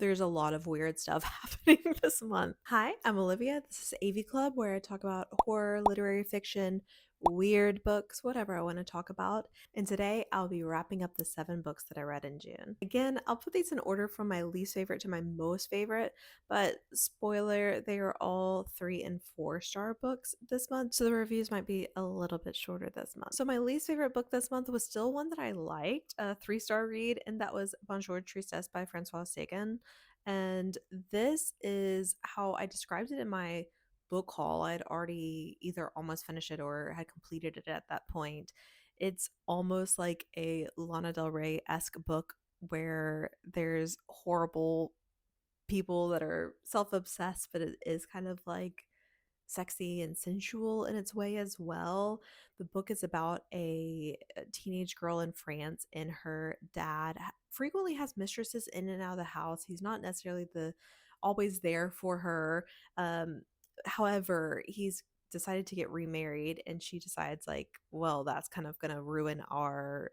There's a lot of weird stuff happening this month. Hi, I'm Olivia. This is AV Club, where I talk about horror, literary fiction, weird books, whatever I want to talk about. And today I'll be wrapping up the 7 books that I read in June. Again, I'll put these in order from my least favorite to my most favorite, but spoiler, they are all 3 and 4-star books this month, so the reviews might be a little bit shorter this month. So my least favorite book this month was still one that I liked, a 3-star read, and that was Bonjour, Tristesse by Françoise Sagan. And this is how I described it in my book haul. I'd already either almost finished it or had completed it at that point. It's almost like a Lana Del Rey-esque book where there's horrible people that are self-obsessed, but it is kind of like sexy and sensual in its way as well. The book is about a teenage girl in France, and her dad frequently has mistresses in and out of the house. He's not necessarily the always there for her. However, he's decided to get remarried, and she decides, like, well, that's kind of gonna ruin our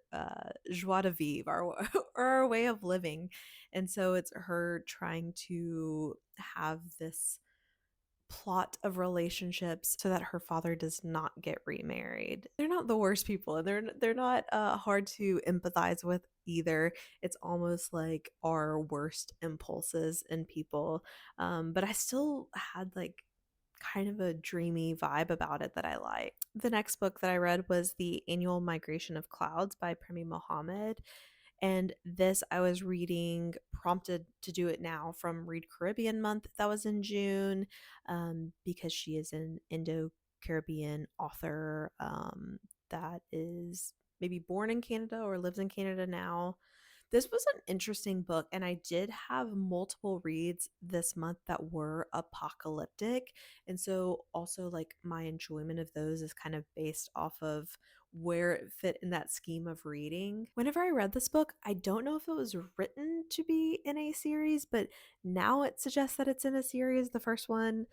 joie de vivre, our way of living. And so it's her trying to have this plot of relationships so that her father does not get remarried. They're not the worst people, and they're not hard to empathize with either. It's almost like our worst impulses in people. But I still had like kind of a dreamy vibe about it that I like. The next book that I read was The Annual Migration of Clouds by Premee Mohamed. And this I was reading, prompted to do it now, from Read Caribbean Month that was in June, because she is an Indo-Caribbean author that is maybe born in Canada or lives in Canada now. This was an interesting book, and I did have multiple reads this month that were apocalyptic. And so, also, like, my enjoyment of those is kind of based off of where it fit in that scheme of reading. Whenever I read this book, I don't know if it was written to be in a series, but now it suggests that it's in a series, the first one,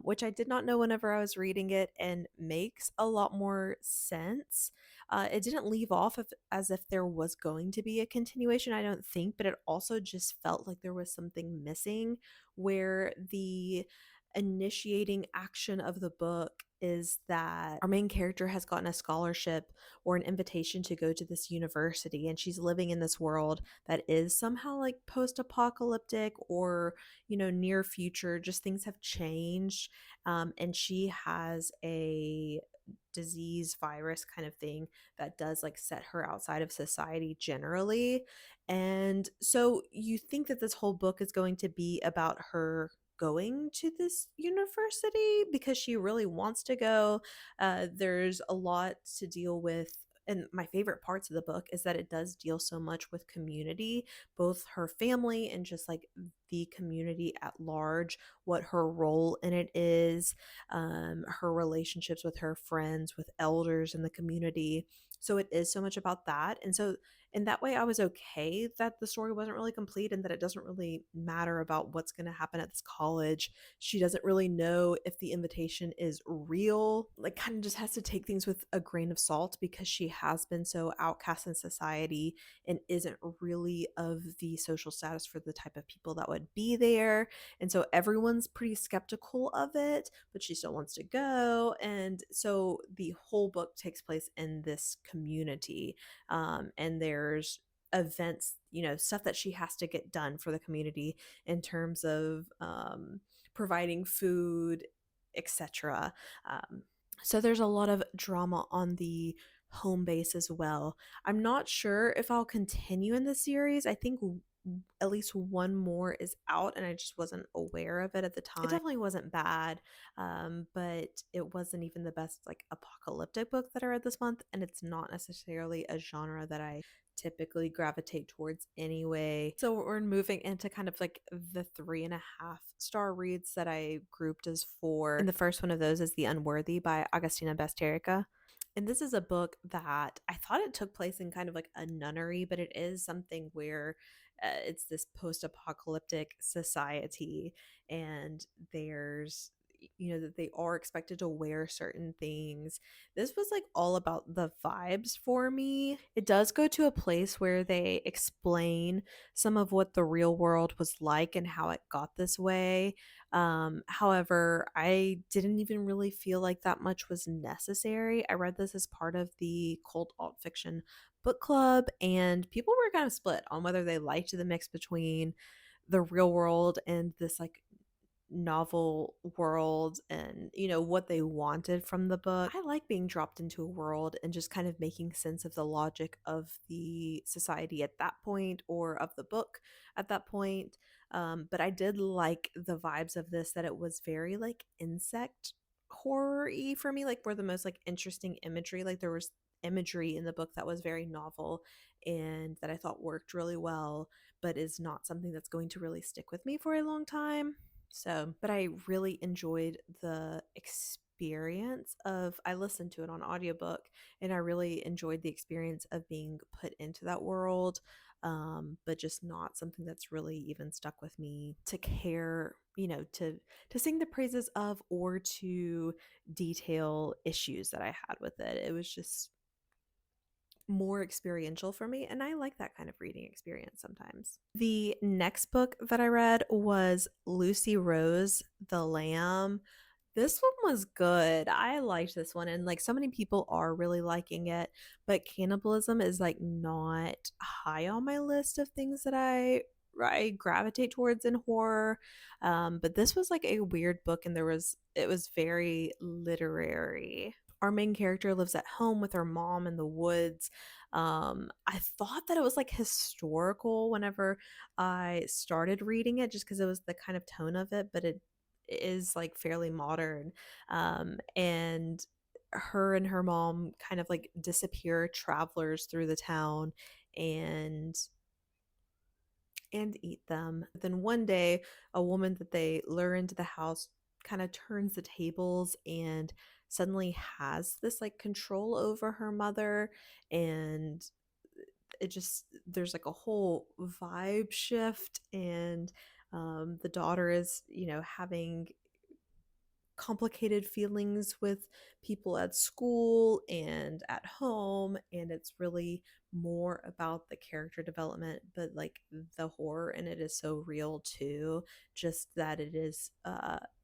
which I did not know whenever I was reading it, and makes a lot more sense. It didn't leave off as if there was going to be a continuation, I don't think, but it also just felt like there was something missing, where the initiating action of the book is that our main character has gotten a scholarship or an invitation to go to this university, and she's living in this world that is somehow like post-apocalyptic or, near future. Just things have changed. And she has a disease virus kind of thing that does like set her outside of society generally. And so you think that this whole book is going to be about her going to this university because she really wants to go. There's a lot to deal with. And my favorite parts of the book is that it does deal so much with community, both her family and just like the community at large, what her role in it is, her relationships with her friends, with elders in the community. So it is so much about that. And so in that way, I was okay that the story wasn't really complete and that it doesn't really matter about what's going to happen at this college. She doesn't really know if the invitation is real. Like, kind of just has to take things with a grain of salt because she has been so outcast in society and isn't really of the social status for the type of people that would be there. And so everyone's pretty skeptical of it, but she still wants to go. And so the whole book takes place in this community. And there's events, stuff that she has to get done for the community in terms of providing food, etc. So there's a lot of drama on the home base as well. I'm not sure if I'll continue in the series. I think at least one more is out, and I just wasn't aware of it at the time. It definitely wasn't bad, but it wasn't even the best like apocalyptic book that I read this month, and it's not necessarily a genre that I typically gravitate towards anyway. So we're moving into kind of like the 3.5-star reads that I grouped as 4. And the first one of those is The Unworthy by Agustina Bazterrica. And this is a book that I thought it took place in kind of like a nunnery, but it is something where it's this post-apocalyptic society, and there's that they are expected to wear certain things. This was like all about the vibes for me. It does go to a place where they explain some of what the real world was like and how it got this way. However, I didn't even really feel like that much was necessary. I read this as part of the cult alt fiction book club, and people were kind of split on whether they liked the mix between the real world and this like novel world, and what they wanted from the book. I like being dropped into a world and just kind of making sense of the logic of the society at that point, or of the book at that point. But I did like the vibes of this, that it was very like insect horror-y for me, like where the most like interesting imagery, like there was imagery in the book that was very novel and that I thought worked really well, but is not something that's going to really stick with me for a long time. So, but I really enjoyed the experience of, I listened to it on audiobook, and I really enjoyed the experience of being put into that world. But just not something that's really even stuck with me to care, to sing the praises of, or to detail issues that I had with it. It was just more experiential for me, and I like that kind of reading experience sometimes. The next book that I read was Lucy Rose the Lamb. This one was good. I liked this one, and like so many people are really liking it, but cannibalism is like not high on my list of things that I gravitate towards in horror. But this was like a weird book, and it was very literary. Our main character lives at home with her mom in the woods. I thought that it was like historical whenever I started reading it, just because it was the kind of tone of it, but it is like fairly modern. And her and her mom kind of like disappear travelers through the town, and eat them. But then one day, a woman that they lure into the house kind of turns the tables and suddenly has this like control over her mother. And it just, there's like a whole vibe shift. And the daughter is, having complicated feelings with people at school and at home, and it's really more about the character development, but like the horror in it is so real too, just that it is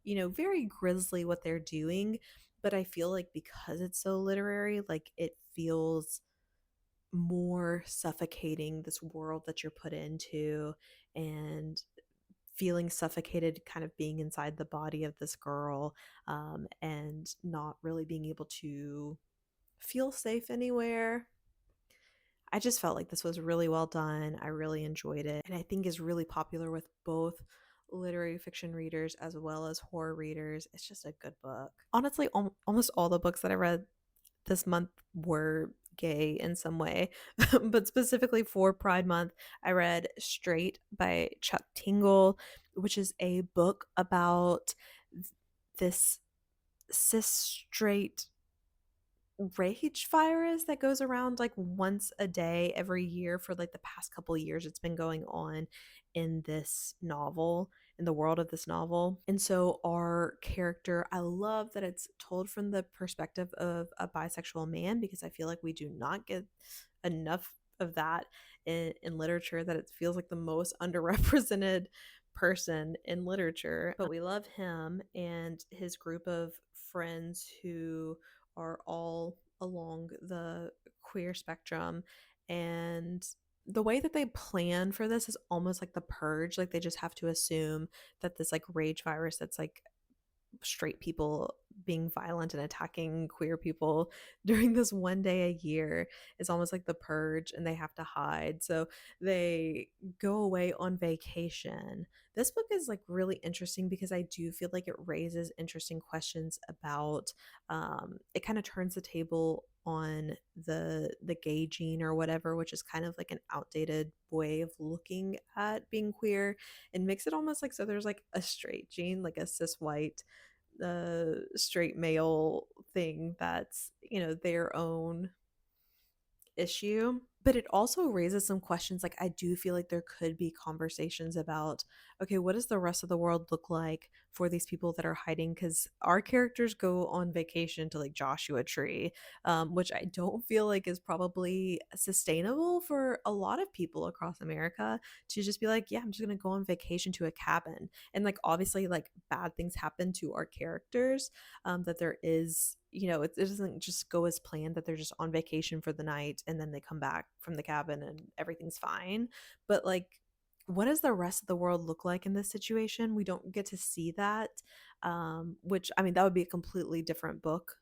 very grisly what they're doing. But I feel like because it's so literary, like it feels more suffocating, this world that you're put into, and feeling suffocated, kind of being inside the body of this girl, and not really being able to feel safe anywhere. I just felt like this was really well done. I really enjoyed it, and I think is really popular with both literary fiction readers as well as horror readers. It's just a good book. Honestly, almost all the books that I read this month were gay in some way. But specifically for Pride Month, I read Straight by Chuck Tingle, which is a book about this cis straight rage virus that goes around like once a day every year for like the past couple of years. It's been going on in this novel, in the world of this novel. And so our character, I love that it's told from the perspective of a bisexual man, because I feel like we do not get enough of that in literature, that it feels like the most underrepresented person in literature. But we love him and his group of friends who are all along the queer spectrum. And the way that they plan for this is almost like the purge. Like they just have to assume that this like rage virus that's like straight people being violent and attacking queer people during this one day a year is almost like the purge, and they have to hide. So they go away on vacation. This book is like really interesting because I do feel like it raises interesting questions about it kind of turns the table on the gay gene or whatever, which is kind of like an outdated way of looking at being queer, and makes it almost like, so there's like a straight gene, like a cis white straight male thing that's their own issue. But it also raises some questions. Like, I do feel like there could be conversations about, okay, what does the rest of the world look like for these people that are hiding? Because our characters go on vacation to like Joshua Tree, which I don't feel like is probably sustainable for a lot of people across America to just be like, yeah, I'm just gonna go on vacation to a cabin. And like, obviously, like bad things happen to our characters, that there is, it doesn't just go as planned that they're just on vacation for the night and then they come back from the cabin and everything's fine. But like, what does the rest of the world look like in this situation? We don't get to see that, which, I mean, that would be a completely different book.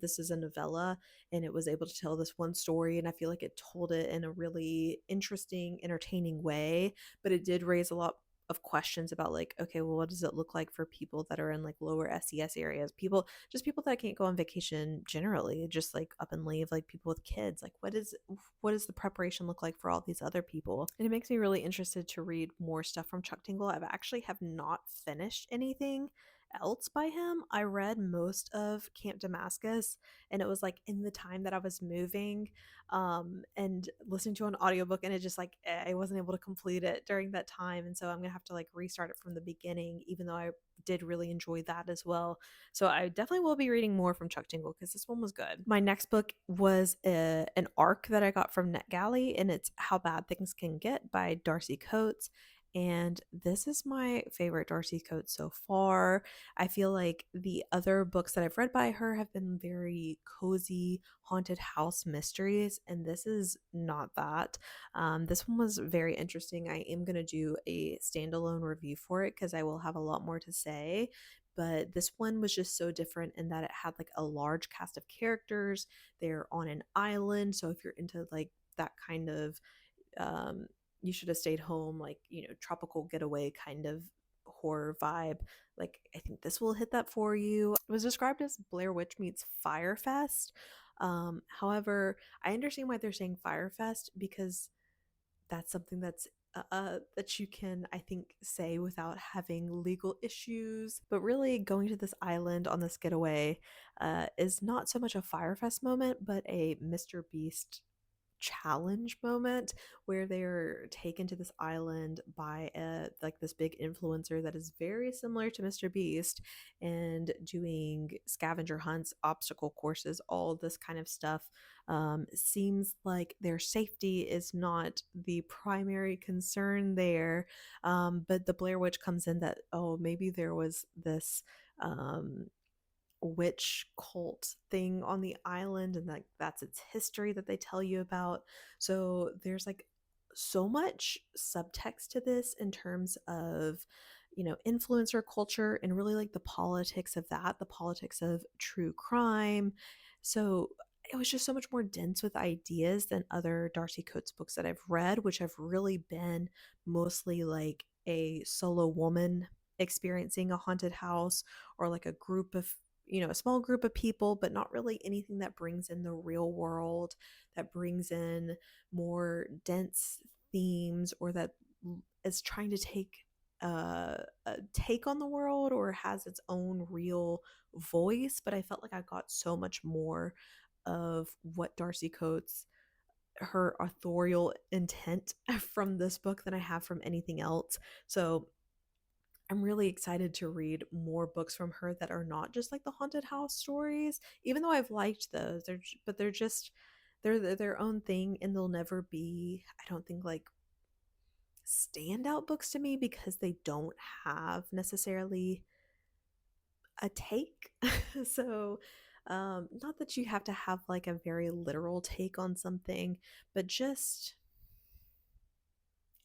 This is a novella, and it was able to tell this one story, and I feel like it told it in a really interesting, entertaining way. But it did raise a lot of questions about, like, okay, well, what does it look like for people that are in like lower SES areas, people, just people that can't go on vacation generally, just like up and leave, like people with kids, like what does the preparation look like for all these other people? And it makes me really interested to read more stuff from Chuck Tingle. I've actually have not finished anything else by him. I read most of Camp Damascus, and it was like in the time that I was moving, and listening to an audiobook, and it just like, I wasn't able to complete it during that time, and so I'm gonna have to like restart it from the beginning, even though I did really enjoy that as well. So I definitely will be reading more from Chuck Tingle because this one was good. My next book was an arc that I got from NetGalley, and it's How Bad Things Can Get by Darcy Coates. And this is my favorite Darcy Coates so far. I feel like the other books that I've read by her have been very cozy, haunted house mysteries, and this is not that. This one was very interesting. I am going to do a standalone review for it because I will have a lot more to say. But this one was just so different in that it had like a large cast of characters. They're on an island. So if you're into like that kind of, um, you should have stayed home, like, tropical getaway kind of horror vibe, like, I think this will hit that for you. It was described as Blair Witch meets Firefest. However, I understand why they're saying Firefest, because that's something that you can, I think, say without having legal issues. But really, going to this island on this getaway is not so much a Firefest moment, but a Mr. Beast challenge moment, where they're taken to this island by like this big influencer that is very similar to Mr. Beast, and doing scavenger hunts, obstacle courses, all this kind of stuff. Seems like their safety is not the primary concern there, but the Blair Witch comes in that, oh, maybe there was this um witch cult thing on the island, and like that's its history that they tell you about. So there's like so much subtext to this in terms of, influencer culture, and really like the politics of that, the politics of true crime. So it was just so much more dense with ideas than other Darcy Coates books that I've read, which have really been mostly like a solo woman experiencing a haunted house, or like a group of, a small group of people, but not really anything that brings in the real world, that brings in more dense themes, or that is trying to take a take on the world, or has its own real voice. But I felt like I got so much more of what Darcy Coates, her authorial intent from this book, than I have from anything else. So I'm really excited to read more books from her that are not just like the haunted house stories, even though I've liked those. But they're just, they're their own thing, and they'll never be, I don't think, like standout books to me, because they don't have necessarily a take. So, not that you have to have like a very literal take on something, but just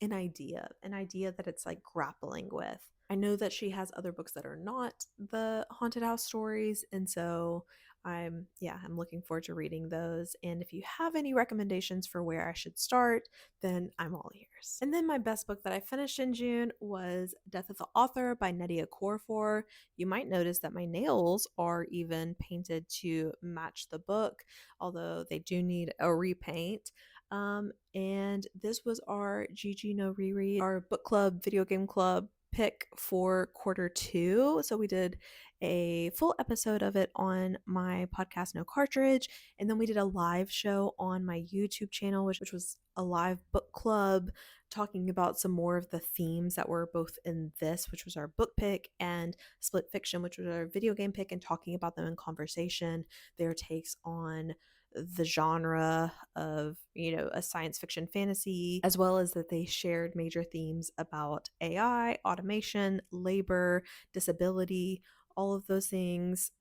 an idea that it's like grappling with. I know that she has other books that are not the haunted house stories, and so I'm looking forward to reading those. And if you have any recommendations for where I should start, then I'm all ears. And then my best book that I finished in June was Death of the Author by Nnedi Okorafor. You might notice that my nails are even painted to match the book, although they do need a repaint. And this was our GG No Reread, our book club, video game club pick for quarter 2. So we did a full episode of it on my podcast, No Cartridge. And then we did a live show on my YouTube channel, which was a live book club talking about some more of the themes that were both in this, which was our book pick, and Split Fiction, which was our video game pick, and talking about them in conversation, their takes on the genre of, a science fiction fantasy, as well as that they shared major themes about AI, automation, labor, disability, all of those things.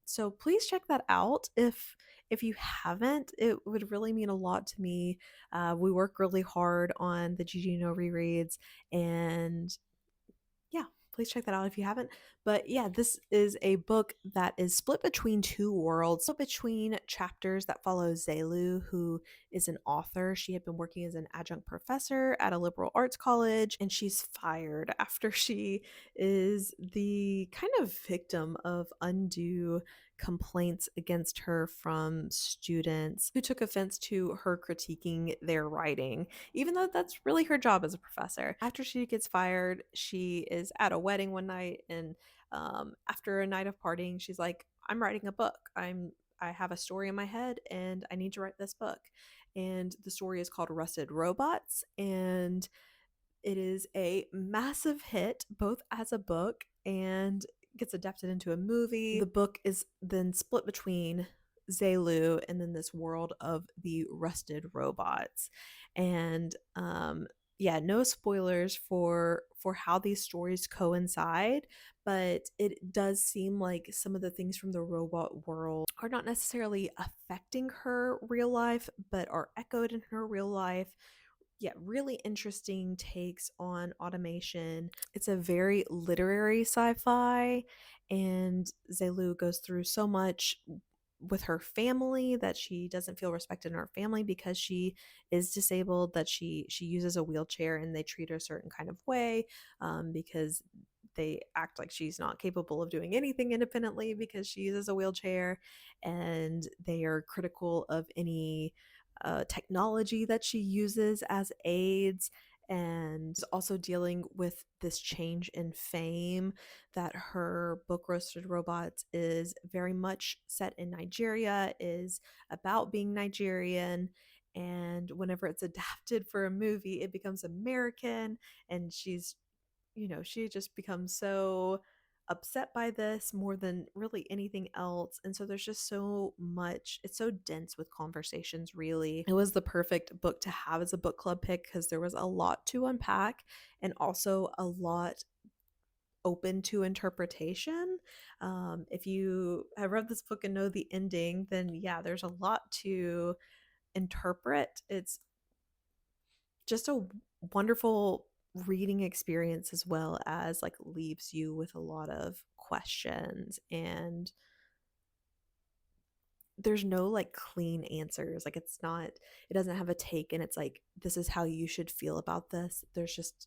So please check that out if you haven't. It would really mean a lot to me. We work really hard on the GGNoRereads, and yeah, please check that out if you haven't. But yeah, this is a book that is split between two worlds, split between chapters that follow Zelu, who is an author. She had been working as an adjunct professor at a liberal arts college, and she's fired after she is the kind of victim of undue complaints against her from students who took offense to her critiquing their writing, even though that's really her job as a professor. After she gets fired, she is at a wedding one night, and after a night of partying, she's like, I'm writing a book. I have a story in my head and I need to write this book. And the story is called Rusted Robots, and it is a massive hit both as a book and gets adapted into a movie. The book is then split between Zelu and then this world of the rusted robots. And yeah, no spoilers for how these stories coincide, but it does seem like some of the things from the robot world are not necessarily affecting her real life, but are echoed in her real life. Yeah, really interesting takes on automation. It's a very literary sci-fi, and Zelu goes through so much with her family that she doesn't feel respected in her family because she is disabled, that she uses a wheelchair and they treat her a certain kind of way, because they act like she's not capable of doing anything independently because she uses a wheelchair, and they are critical of any technology that she uses as aids, and also dealing with this change in fame, that her book Roasted Robots is very much set in Nigeria, is about being Nigerian, and whenever it's adapted for a movie it becomes American, and she just becomes so upset by this more than really anything else. And so there's just so much, it's so dense with conversations. Really, it was the perfect book to have as a book club pick because there was a lot to unpack and also a lot open to interpretation. If you have read this book and know the ending, then yeah, there's a lot to interpret. It's just a wonderful reading experience, as well as like leaves you with a lot of questions, and there's no like clean answers. Like it doesn't have a take and it's like this is how you should feel about this. There's just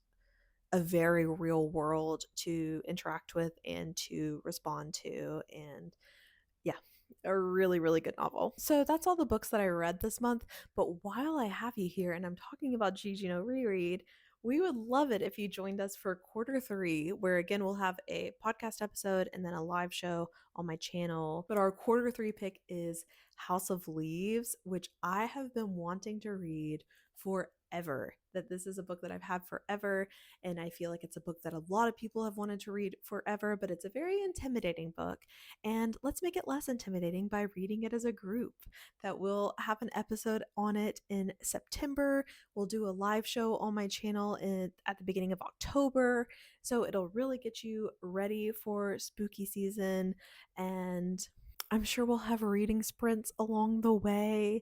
a very real world to interact with and to respond to, and yeah, a really, really good novel. So that's all the books that I read this month. But while I have you here and I'm talking about GGNoReread, we would love it if you joined us for quarter 3, where again we'll have a podcast episode and then a live show on my channel. But our quarter 3 pick is House of Leaves, which I have been wanting to read forever. That this is a book that I've had forever, and I feel like it's a book that a lot of people have wanted to read forever, but it's a very intimidating book. And let's make it less intimidating by reading it as a group. That we'll have an episode on it in September. We'll do a live show on my channel at the beginning of October. So it'll really get you ready for spooky season. And I'm sure we'll have reading sprints along the way.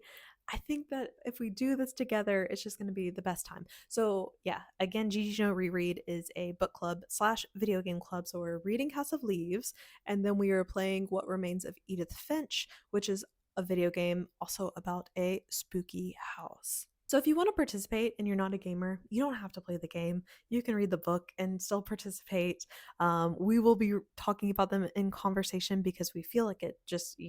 I think that if we do this together, it's just going to be the best time. So yeah, again, GGNoReread is a book club / video game club. So we're reading House of Leaves, and then we are playing What Remains of Edith Finch, which is a video game also about a spooky house. So if you want to participate and you're not a gamer, you don't have to play the game. You can read the book and still participate. We will be talking about them in conversation because we feel like it just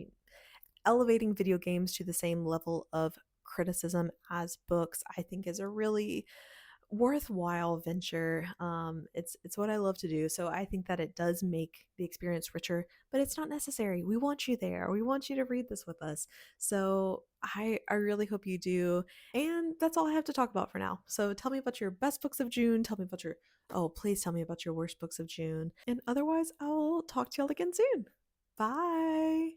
elevating video games to the same level of criticism as books, I think, is a really worthwhile venture. It's what I love to do. So I think that it does make the experience richer, but it's not necessary. We want you there. We want you to read this with us. So I really hope you do. And that's all I have to talk about for now. So tell me about your best books of June. Tell me about your oh, please tell me about your worst books of June. And otherwise, I'll talk to y'all again soon. Bye.